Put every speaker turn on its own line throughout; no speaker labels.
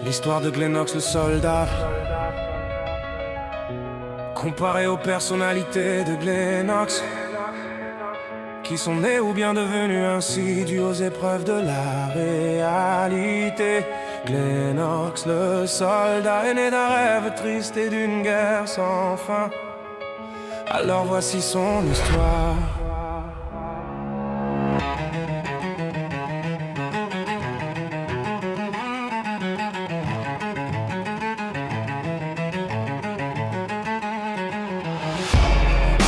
L'histoire de Glenox le soldat, comparé aux personnalités de Glenox, qui sont nés ou bien devenus ainsi dus aux épreuves de la réalité. Glenox le soldat est né d'un rêve triste et d'une guerre sans fin. Alors voici son histoire.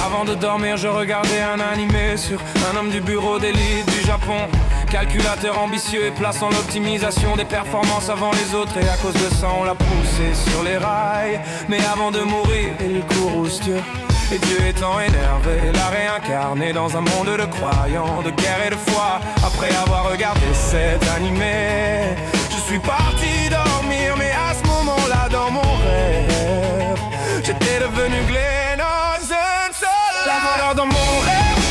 Avant de dormir, je regardais un animé sur un homme du bureau d'élite du Japon. Calculateur ambitieux et plaçant l'optimisation des performances avant les autres. Et à cause de ça, on l'a poussé sur les rails. Mais avant de mourir, il courroustieux. Et Dieu étant énervé, l'a réincarné dans un monde de croyants, de guerre et de foi. Après avoir regardé cet animé, je suis parti dormir. Mais à ce moment-là, dans mon rêve, j'étais devenu Glenox le soldat. La valeur dans mon rêve,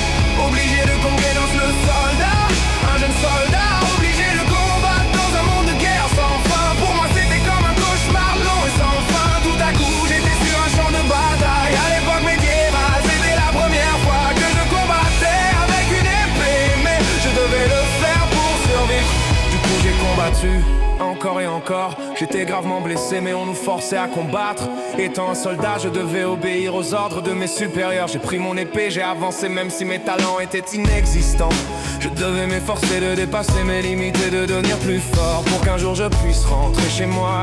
obligé de combler dans le soldat. Un jeune soldat, obligé de combattre dans un monde de guerre sans fin. Pour moi c'était comme un cauchemar long et sans fin. Tout à coup j'étais sur un champ de bataille. À l'époque médiévale, c'était la première fois que je combattais avec une épée. Mais je devais le faire pour survivre. Du coup j'ai combattu encore et encore. J'étais gravement blessé mais on nous forçait à combattre. Étant un soldat je devais obéir aux ordres de mes supérieurs. J'ai pris mon épée, j'ai avancé même si mes talents étaient inexistants. Je devais m'efforcer de dépasser mes limites et de devenir plus fort pour qu'un jour je puisse rentrer chez moi.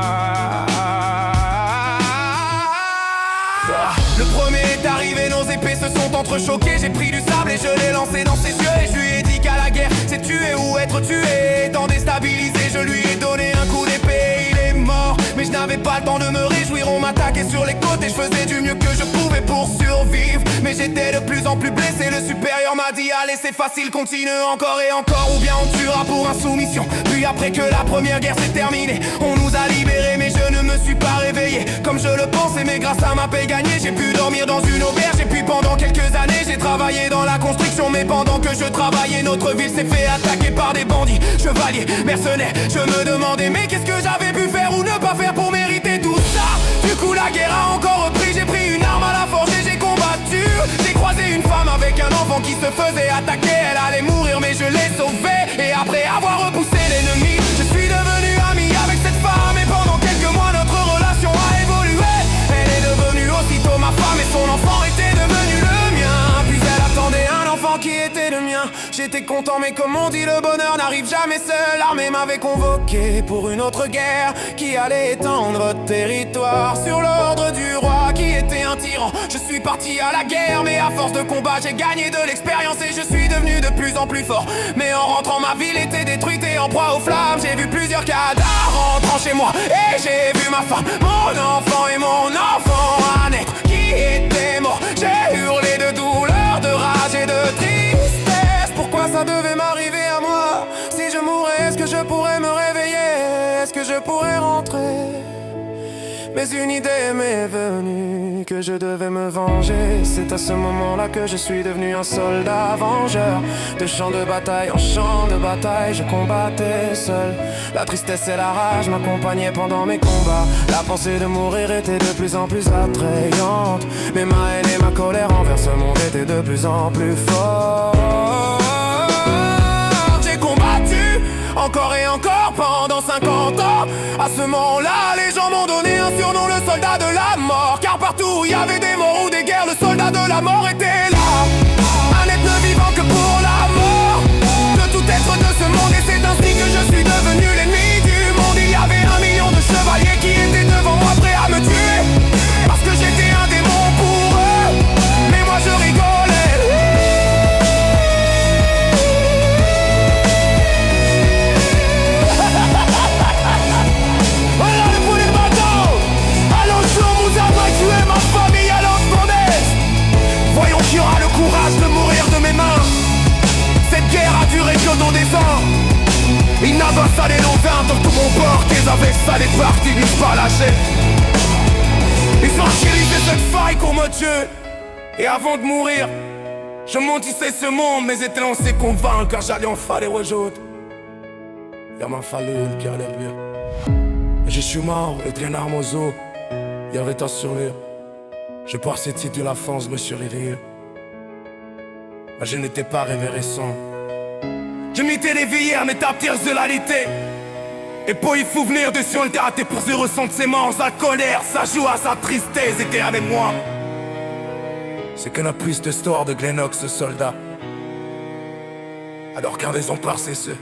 Le premier est arrivé, nos épées se sont entrechoquées. J'ai pris du sable et je l'ai lancé dans ses yeux. Et je lui ai dit qu'à la guerre c'est tuer ou être tué. Étant déstabilisé je lui ai donné un coup d'épée. Il est mort mais je n'avais pas le temps de me réjouir. On m'attaquait sur les côtes et je faisais du mieux que je pouvais pour survivre. Mais j'étais de plus en plus blessé. Le supérieur m'a dit allez c'est facile, continue encore et encore, ou bien on tuera pour insoumission. Puis après que la première guerre s'est terminée, on nous a libérés. Mais je ne me suis pas réveillé comme je le pensais. Mais grâce à ma paye gagnée j'ai pu dormir dans une auberge. Et puis pendant quelques années j'ai travaillé dans la construction. Mais pendant que je travaillais notre ville s'est fait attaquer par des bandits, chevaliers, mercenaires. Je me demandais mais qu'est-ce que j'avais pu faire ou ne pas faire pour mériter tout ça. Du coup la guerre a encore repris. J'ai pris une arme à la forge et j'ai combattu. J'ai croisé une femme avec un enfant qui se faisait attaquer. Elle allait mourir mais je l'ai sauvée. Et après avoir repoussé l'ennemi, je suis devenu ami avec cette femme. Et pendant quelques mois notre relation a évolué. Elle est devenue aussitôt ma femme et son enfant était devenu le mien. Puis elle attendait un enfant qui était le mien. J'étais content mais comme on dit le bonheur n'arrive jamais seul. L'armée m'avait convoqué pour une autre guerre qui allait étendre notre territoire. Sur l'ordre du roi qui était un tyran, je suis parti à la guerre. Mais à force de combat j'ai gagné de l'expérience et je suis devenu de plus en plus fort. Mais en rentrant ma ville était détruite et en proie aux flammes. J'ai vu plusieurs cadavres rentrant chez moi et j'ai vu ma femme, mon enfant et mon enfant à naître qui était mort. J'ai hurlé de douleur, de rage et de tristesse. Pourquoi ça devait m'arriver à moi? Si je mourais, est-ce que je pourrais me réveiller? Est-ce que je pourrais rentrer? Mais une idée m'est venue que je devais me venger. C'est à ce moment-là que je suis devenu un soldat vengeur. De champ de bataille en champ de bataille, je combattais seul. La tristesse et la rage m'accompagnaient pendant mes combats. La pensée de mourir était de plus en plus attrayante. Mais ma haine et ma colère envers ce monde étaient de plus en plus fortes. J'ai combattu encore et encore pendant 50 ans. À ce moment-là, les gens m'ont donné un surnom, le soldat de la mort. Car partout où il y avait des morts ou des guerres, le soldat de la mort était là. Un être ne vivant que pour la mort de tout être de ce monde. Et c'est ainsi que je suis devenu l'ennemi du monde. Il y avait 1 million de chevaliers qui étaient devant moi prêts à me tuer parce que j'étais un démon pour eux. Mais moi je rigolais. Voyons qui aura le courage de mourir de mes mains. Cette guerre a duré que dans des ans. Il n'a pas salé nos veins dans tout mon corps qu'ils avaient salé de partie, ils pas lâché. Ils ont utilisé cette faille pour me tuer. Et avant de mourir, je mentissais ce monde, mais étaient lancé convaincre car j'allais en falloir aux autres. Il m'a fallu le qui allait bien.
je suis mort, et plein arme aux os. Il y avait ta surlure. Je pars cette titre de la France, me suis réveillé. Mais je n'étais pas révéressant. Je m'étais réveillé à mes tapires de la l'été. Et puis il faut venir dessus le terre pour se ressentir ses mains, sa colère, sa joie, sa tristesse était avec moi. C'est que la puce de store de Glenox, ce soldat. Alors qu'un des emparts c'est ceux